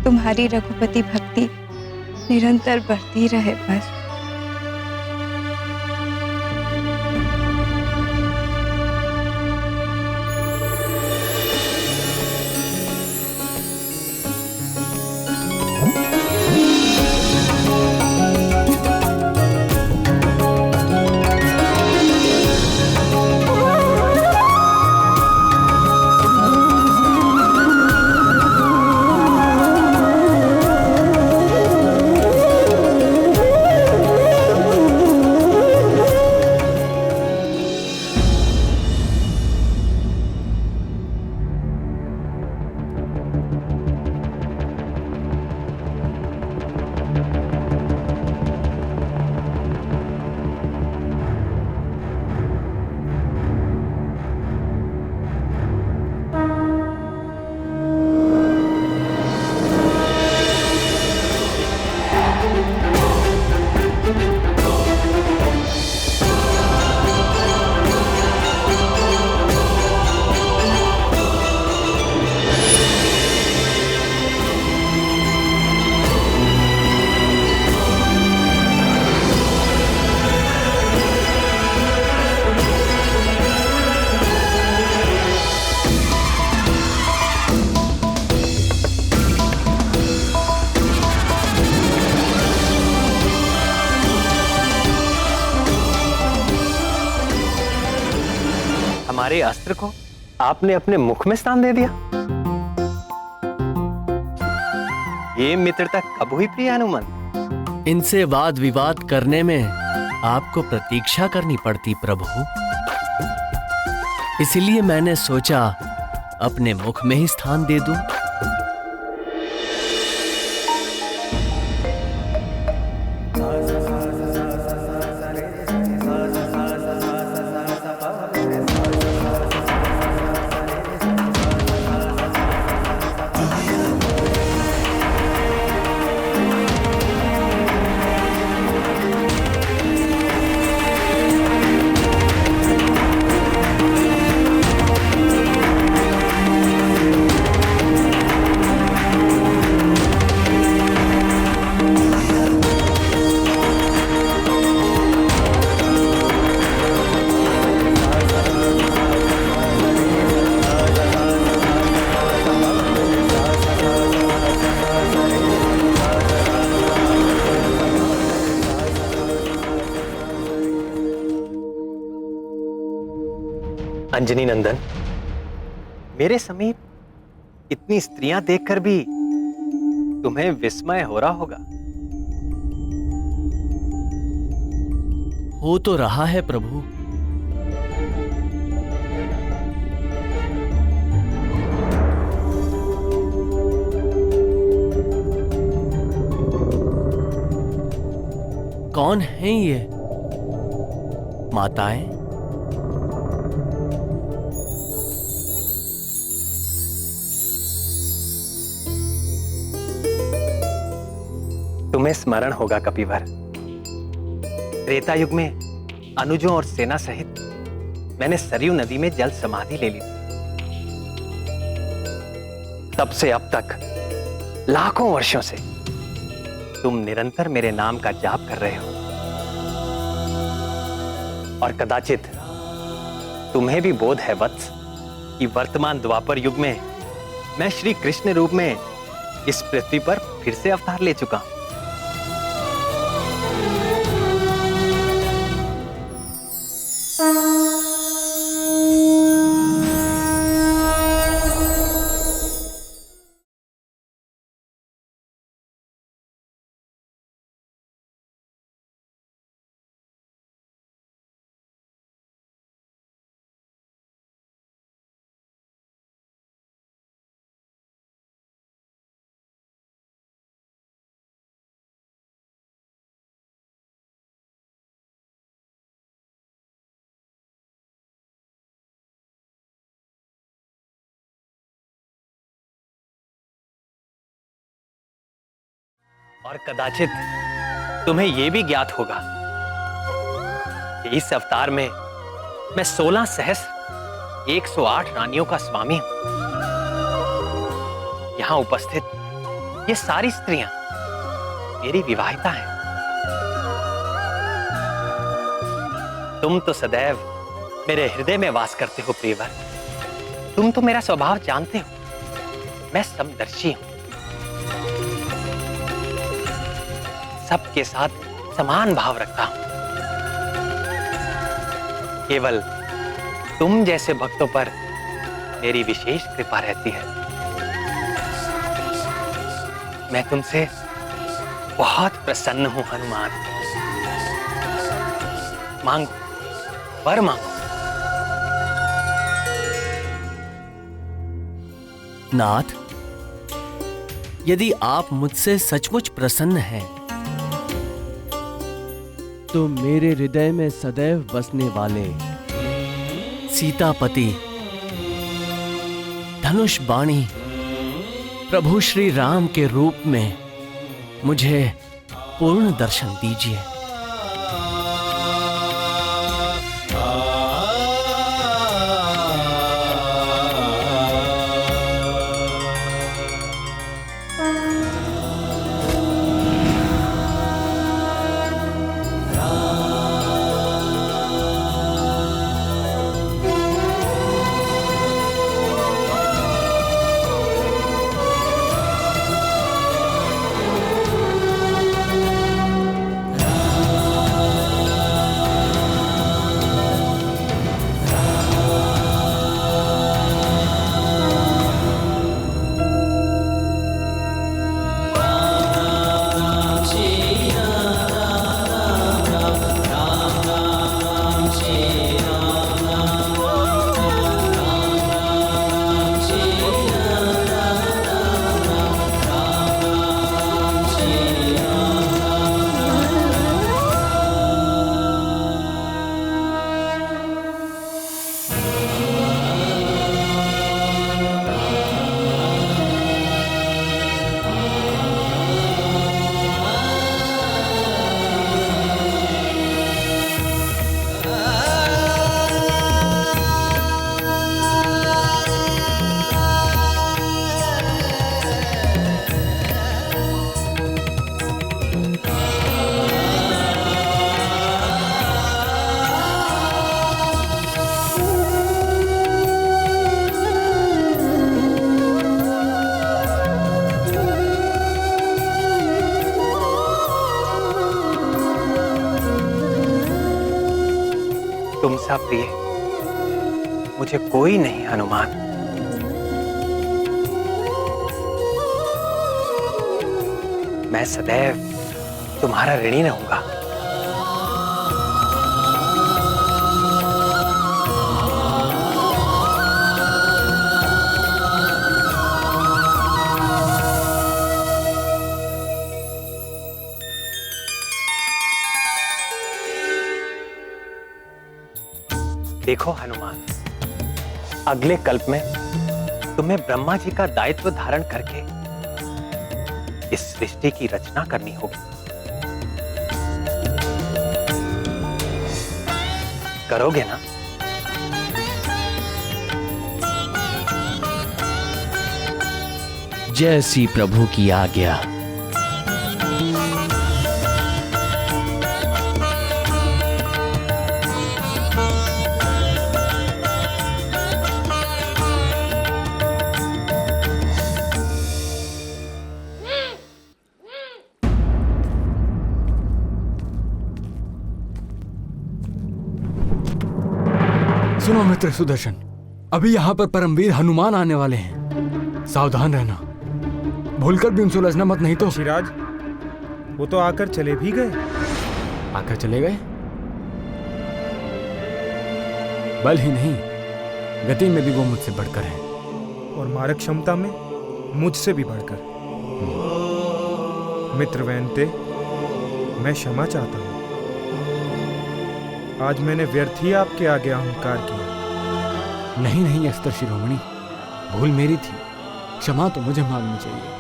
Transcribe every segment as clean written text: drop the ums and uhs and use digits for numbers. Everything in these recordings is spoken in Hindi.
तुम्हारी रघुपति भक्ति निरंतर बढ़ती रहे बस। हमारे अस्त्र को आपने अपने मुख में स्थान दे दिया। ये मित्रता कब हुई प्रिय हनुमान? इनसे वाद विवाद करने में आपको प्रतीक्षा करनी पड़ती प्रभु, इसलिए मैंने सोचा अपने मुख में ही स्थान दे दूं। अंजनी नंदन, मेरे समीप इतनी स्त्रियां देखकर भी तुम्हें विस्मय हो रहा होगा। हो तो रहा है प्रभु। कौन हैं ये माताएं? तुम्हें स्मरण होगा कपिवर, त्रेता युग में अनुजों और सेना सहित मैंने सरयू नदी में जल समाधि ले ली। तब से अब तक लाखों वर्षों से तुम निरंतर मेरे नाम का जाप कर रहे हो, और कदाचित तुम्हें भी बोध है वत्स कि वर्तमान द्वापर युग में मैं श्री कृष्ण रूप में इस पृथ्वी पर फिर से अवतार ले चुका हूं। और कदाचित तुम्हें यह भी ज्ञात होगा कि इस अवतार में मैं 16 सहस्र 108 रानियों का स्वामी हूं। यहां उपस्थित ये सारी स्त्रियां मेरी विवाहिता हैं। तुम तो सदैव मेरे हृदय में वास करते हो प्रियवर। तुम तो मेरा स्वभाव जानते हो, मैं समदर्शी हूं, सबके साथ समान भाव रखता हूं। केवल तुम जैसे भक्तों पर मेरी विशेष कृपा रहती है। मैं तुमसे बहुत प्रसन्न हूं हनुमान। मांगो, वर मांगो। नाथ, यदि आप मुझसे सचमुच प्रसन्न हैं, तो मेरे हृदय में सदैव बसने वाले सीतापति, धनुष बाणी प्रभु श्री राम के रूप में मुझे पूर्ण दर्शन दीजिए। तुमसा प्रिय मुझे कोई नहीं हनुमान। मैं सदैव तुम्हारा ऋणी रहूंगा। देखो हनुमान, अगले कल्प में तुम्हें ब्रह्मा जी का दायित्व धारण करके इस सृष्टि की रचना करनी होगी। करोगे ना? जैसी प्रभु की आज्ञा। सुनो मित्र सुदर्शन, अभी यहाँ पर परमवीर हनुमान आने वाले हैं। सावधान रहना, भूलकर भी उनसे उलझना मत, नहीं तो। शिराज, वो तो आकर चले भी गए। आकर चले गए? बल ही नहीं, गति में भी वो मुझसे बढ़कर है, और मारक क्षमता में मुझसे भी बढ़कर। मित्र वैनते, मैं क्षमा चाहता हूँ। आज मैंने व्यर्थ ही आपके आगे अहंकार किया। नहीं नहीं अस्त्र शिरोमणि, भूल मेरी थी, क्षमा तो मुझे मांगनी चाहिए।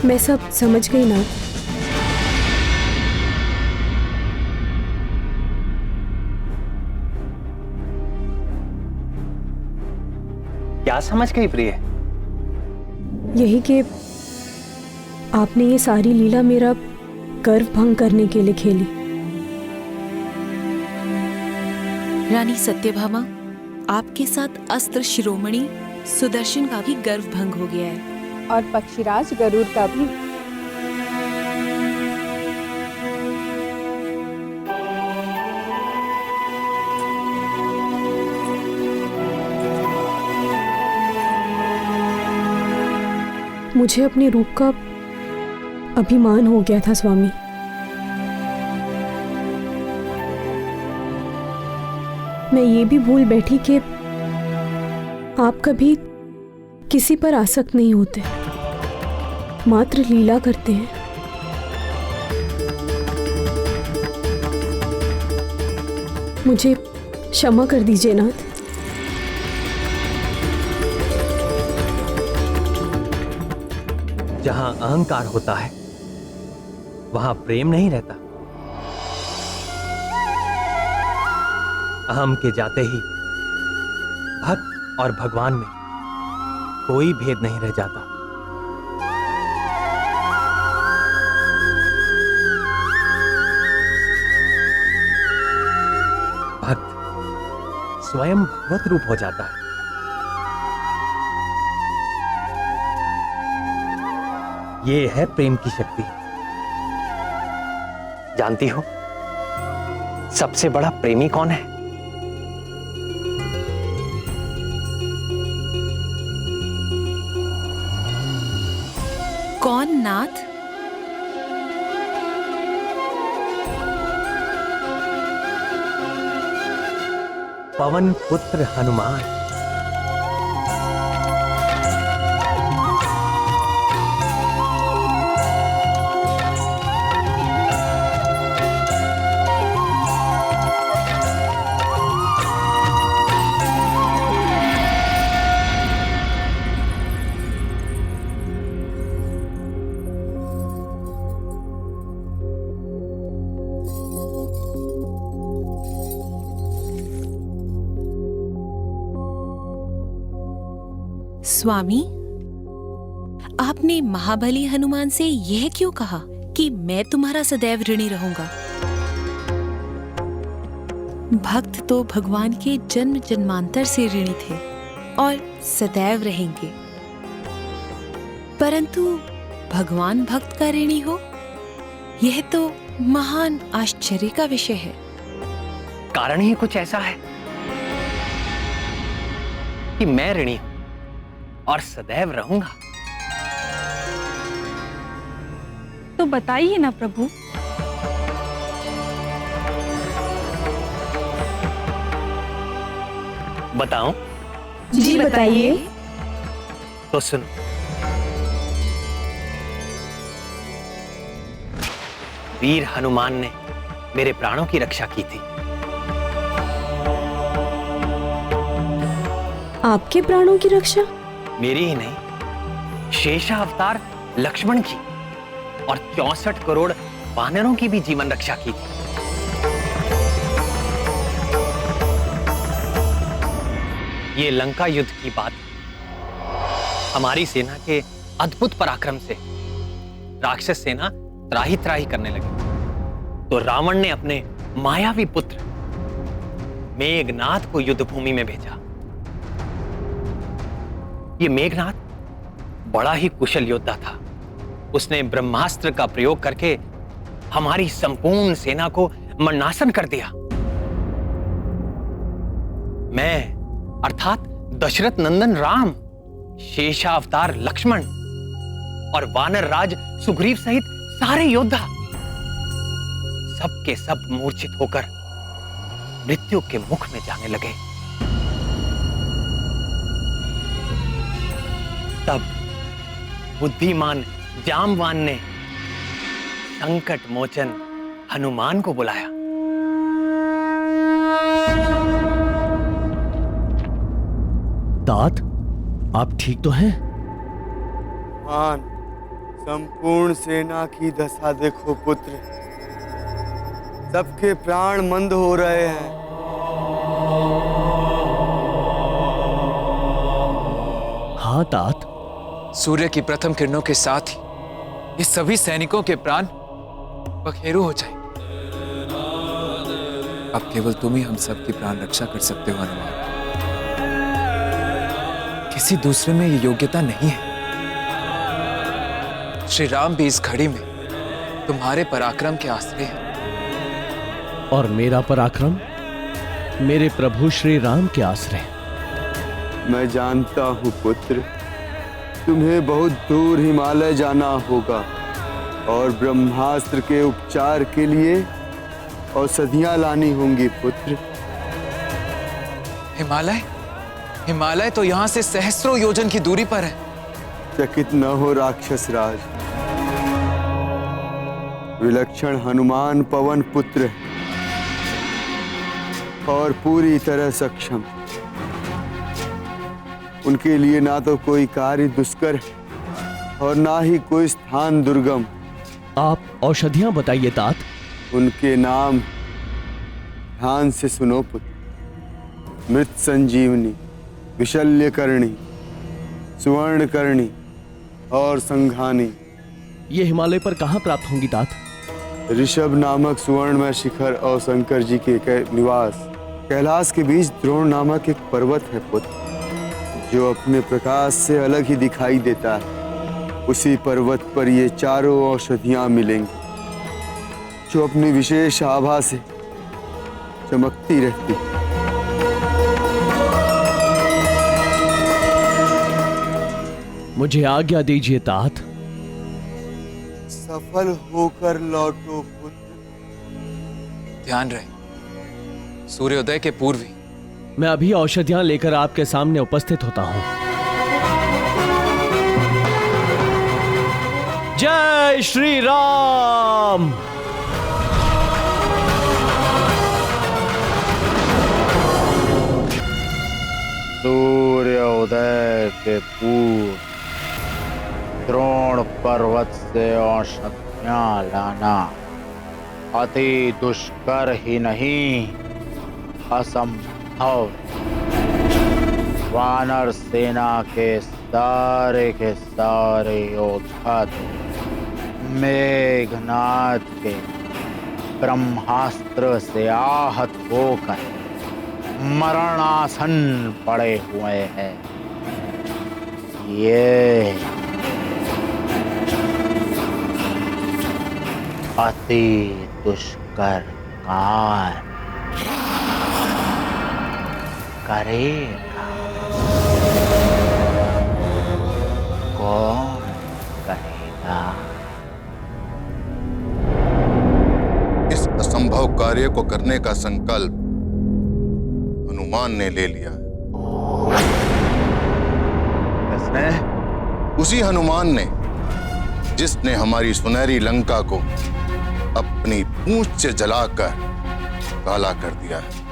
मैं सब समझ गई नाथ। क्या समझ गई प्रिय? यही कि आपने ये सारी लीला मेरा गर्व भंग करने के लिए खेली। रानी सत्यभामा, आपके साथ अस्त्र शिरोमणि सुदर्शन का भी गर्व भंग हो गया है और पक्षीराज गरुड़ का भी। मुझे अपने रूप का अभिमान हो गया था स्वामी। मैं ये भी भूल बैठी कि आप कभी किसी पर आसक्त नहीं होते, मात्र लीला करते हैं। मुझे क्षमा कर दीजिए नाथ। जहां अहंकार होता है वहां प्रेम नहीं रहता। अहम के जाते ही भक्त और भगवान में कोई भेद नहीं रह जाता। भक्त स्वयं भगवत रूप हो जाता है। ये है प्रेम की शक्ति। जानती हो सबसे बड़ा प्रेमी कौन है? कौन नाथ? पवन पुत्र हनुमान। स्वामी, आपने महाबली हनुमान से यह क्यों कहा कि मैं तुम्हारा सदैव ऋणी रहूंगा? भक्त तो भगवान के जन्म जन्मांतर से ऋणी थे और सदैव रहेंगे, परंतु भगवान भक्त का ऋणी हो, यह तो महान आश्चर्य का विषय है। कारण ही कुछ ऐसा है कि मैं ऋणी हूं और सदैव रहूंगा। तो बताइए ना प्रभु। बताऊं? जी बताइए। तो सुनो। वीर हनुमान ने मेरे प्राणों की रक्षा की थी। आपके प्राणों की रक्षा? मेरी ही नहीं, शेषावतार लक्ष्मण की और 64 करोड़ वानरों की भी जीवन रक्षा की थी। ये लंका युद्ध की बात। हमारी सेना के अद्भुत पराक्रम से राक्षस सेना त्राही त्राही करने लगी, तो रावण ने अपने मायावी पुत्र मेघनाथ को युद्ध भूमि में भेजा। ये मेघनाथ बड़ा ही कुशल योद्धा था। उसने ब्रह्मास्त्र का प्रयोग करके हमारी संपूर्ण सेना को मरणासन कर दिया। मैं अर्थात दशरथ नंदन राम, शेषावतार लक्ष्मण और वानर राज सुग्रीव सहित सारे योद्धा सब के सब मूर्छित होकर मृत्यु के मुख में जाने लगे। तब बुद्धिमान जामवान ने संकट मोचन हनुमान को बुलाया। तात, आप ठीक तो हैं? मान, संपूर्ण सेना की दशा देखो पुत्र, सबके प्राण मंद हो रहे हैं। हाँ तात, सूर्य की प्रथम किरणों के साथ ही ये सभी सैनिकों के प्राण पखेरु हो जाए। अब केवल तुम ही हम सब की प्राण रक्षा कर सकते हो हनुमान। किसी दूसरे में ये योग्यता नहीं है। श्री राम भी इस घड़ी में तुम्हारे पराक्रम के आश्रय हैं। और मेरा पराक्रम मेरे प्रभु श्री राम के आश्रय। मैं जानता हूँ पुत्र, तुम्हें बहुत दूर हिमालय जाना होगा और ब्रह्मास्त्र के उपचार के लिए औषधियां लानी होंगी पुत्र। हिमालय? हिमालय तो यहाँ से सहस्रों योजन की दूरी पर है। चकित न हो राक्षस राज, विलक्षण हनुमान पवन पुत्र है और पूरी तरह सक्षम। उनके लिए ना तो कोई कार्य दुष्कर है और ना ही कोई स्थान दुर्गम। आप औषधियां बताइए तात। उनके नाम ध्यान से सुनो पुत्र। मृत संजीवनी, विशल्यकर्णी, सुवर्णकर्णी और संघानी। ये हिमालय पर कहाँ प्राप्त होंगी तात? ऋषभ नामक सुवर्णमय शिखर और शंकर जी के निवास कैलाश के बीच द्रोण नामक एक पर्वत है पुत्र, जो अपने प्रकाश से अलग ही दिखाई देता है। उसी पर्वत पर ये चारों औषधियां मिलेंगी, जो अपनी विशेष आभा से चमकती रहती। मुझे आज्ञा दीजिए तात। सफल होकर लौटो पुत्र। ध्यान रहे, सूर्योदय के पूर्व ही मैं अभी औषधियां लेकर आपके सामने उपस्थित होता हूं। जय श्री राम। सूर्योदय के पूर्व द्रोण पर्वत से औषधियां लाना अति दुष्कर ही नहीं, असंभव। वानर सेना के सारे योद्धा मेघनाद के ब्रह्मास्त्र से आहत होकर मरणासन पड़े हुए हैं। ये अति दुष्कर कार्य करेगा। कौन करेगा? इस असंभव कार्य को करने का संकल्प हनुमान ने ले लिया। किसने? उसी हनुमान ने जिसने हमारी सुनहरी लंका को अपनी पूंछ से जलाकर काला कर दिया है।